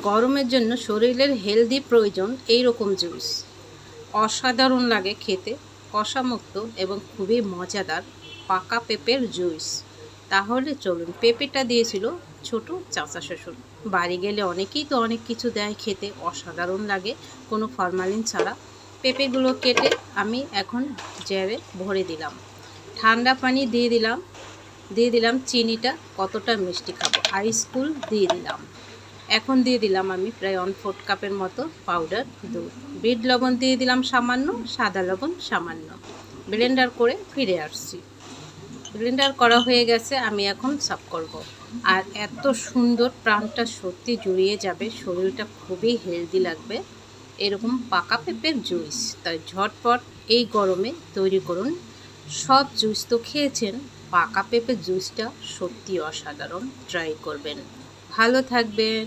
গরমের জন্য শরীরের হেলদি প্রয়োজন এই রকম জুস। অসাধারণ লাগে খেতে, কষামুক্ত এবং খুবই মজাদার পাকা পেঁপের জুস। তাহলে চলুন, পেঁপেটা দিয়েছিল ছোট চাচা শ্বশুর। বাড়ি গেলে অনেকেই তো অনেক কিছু দেয় খেতে, অসাধারণ লাগে কোনো ফরমালিন ছাড়া। পেঁপেগুলো কেটে আমি এখন জারে ভরে দিলাম, ঠান্ডা পানি দিয়ে দিলাম চিনিটা, কতটা মিষ্টি খাবো, আইস কুল দিয়ে দিলাম। এখন দিয়ে দিলাম আমি প্রায় 1/4 কাপের মতো পাউডার দুধ। বিট লবণ দিয়ে দিলাম সামান্য, সাদা লবণ সামান্য। ব্লেন্ডার করে ফিরে আসছি। ব্লেন্ডার করা হয়ে গেছে, আমি এখন সার্ভ করব। আর এত সুন্দর, প্রাণটা সত্যি জুড়িয়ে যাবে, শরীরটা খুবই হেলদি লাগবে এরকম পাকা পেঁপের জুস। তাই ঝটপট এই গরমে তৈরি করুন। সব জুস তো খেয়েছেন, পাকা পেঁপের জুসটা সত্যি অসাধারণ, ট্রাই করবেন। ভালো থাকবেন।